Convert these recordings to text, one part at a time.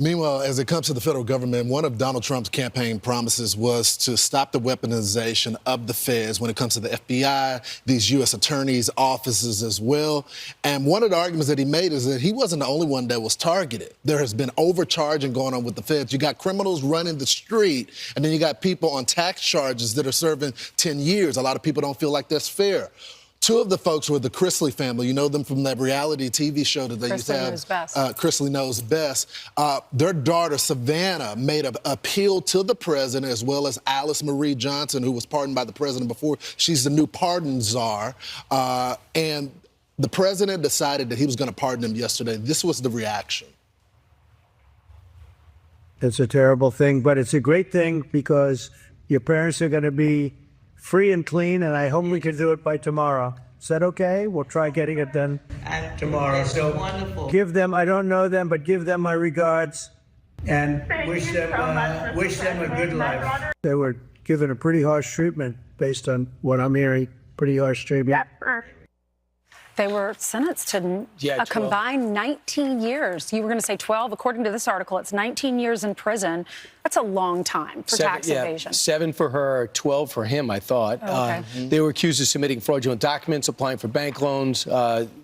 Meanwhile, as it comes to the federal government, one of Donald Trump's campaign promises was to stop the weaponization of the feds when it comes to the FBI, these U.S. attorneys' offices as well. And one of the arguments that he made is that he wasn't the only one that was targeted. There has been overcharging going on with the feds. You got criminals running the street, and then you got people on tax charges that are serving 10 years. A lot of people don't feel like that's fair. Two of the folks were the Chrisley family. You know them from that reality TV show that they used to have. Knows best. Chrisley Knows Best. Their daughter, Savannah, made an appeal to the president, as well as Alice Marie Johnson, who was pardoned by the president before. She's the new pardon czar. And the president decided that he was going to pardon them yesterday. This was the reaction. It's a terrible thing, but it's a great thing because your parents are going to be free and clean, and I hope we can do it by tomorrow. Is that okay? We'll try getting it done tomorrow. So wonderful. Give them, I don't know them, but give them my regards and wish them a good life. They were given a pretty harsh treatment based on what I'm hearing, pretty harsh treatment. They were sentenced to a combined 19 years. You were going to say 12. According to this article, it's 19 years in prison. That's a long time for tax evasion. 7 for her, 12 for him, I thought. Okay. They were accused of submitting fraudulent documents, applying for bank loans.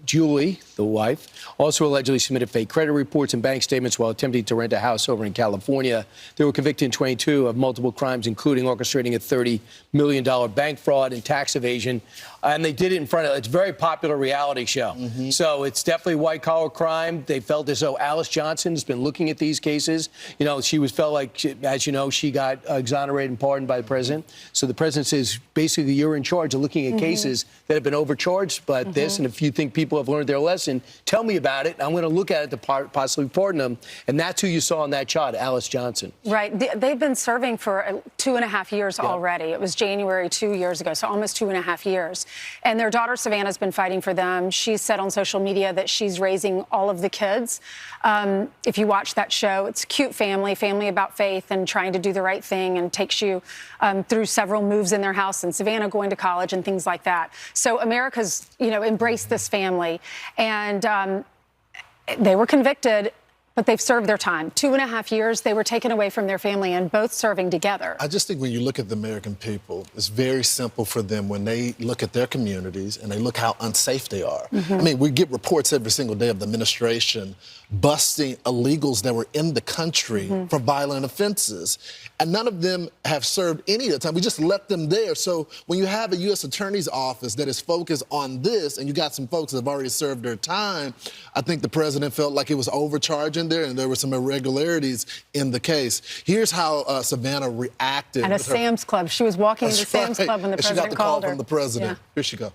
Julie, the wife, also allegedly submitted fake credit reports and bank statements while attempting to rent a house over in California. They were convicted in 22 of multiple crimes, including orchestrating a $30 million bank fraud and tax evasion. And they did it in front of, it's a very popular reality show. So it's definitely white-collar crime. They felt as though Alice Johnson has been looking at these cases. You know, felt like, as you know, she got exonerated and pardoned by the president. So the president says, basically, you're in charge of looking at cases that have been overcharged by this. And if you think people have learned their lesson, tell me about it. I'm going to look at it to possibly pardon them. And that's who you saw in that shot, Alice Johnson. Right. They've been serving for 2.5 years already. It was January 2 years ago, so almost 2.5 years. And their daughter, Savannah's been fighting for them. She said on social media that she's raising all of the kids. If you watch that show, it's a cute family about faith and trying to do the right thing, and takes you through several moves in their house, and Savannah going to college and things like that. So America's, embraced this family. And they were convicted, but they've served their time. 2.5 years, they were taken away from their family and both serving together. I just think when you look at the American people, it's very simple for them when they look at their communities and they look how unsafe they are. I mean, we get reports every single day of the administration busting illegals that were in the country for violent offenses. And none of them have served any of the time. We just let them there. So when you have a U.S. Attorney's Office that is focused on this, and you got some folks that have already served their time, I think the president felt like it was overcharging there, and there were some irregularities in the case. Here's how Savannah reacted. At a Sam's Club. She was walking into Sam's Club when the president called her. She got the call from the president. Here she goes.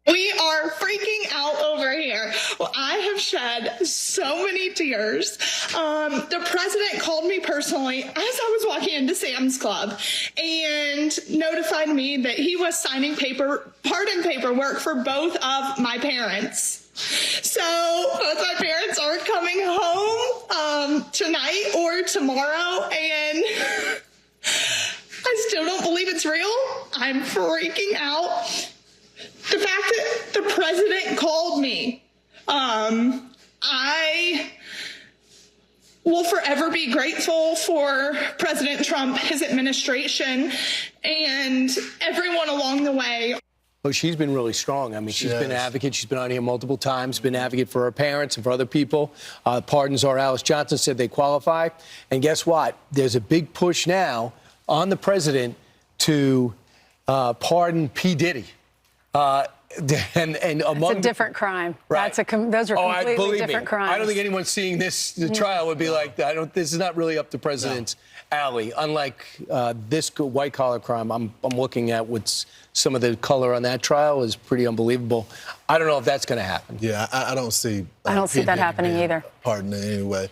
We are freaking out over here. Well, I have shed so many tears. The president called me personally as I was walking into Sam's Club and notified me that he was signing pardon paperwork for both of my parents. So both my parents are coming home tonight or tomorrow, and I still don't believe it's real. I'm freaking out. The fact that the president called me, I will forever be grateful for President Trump, his administration, and everyone along the way. Well, she's been really strong. I mean, she's been an advocate. She's been on here multiple times, been an advocate for her parents and for other people. Pardons are Alice Johnson said they qualify. And guess what? There's a big push now on the president to pardon P. Diddy. And among it's a different crime. Right. Those are completely different crimes. I don't think anyone seeing the trial would be like, this is not really up to President's alley. Unlike this white-collar crime, I'm looking at what's some of the color on that trial is pretty unbelievable. I don't know if that's going to happen. Yeah, I don't see. I don't see that happening either. Pardon in any way.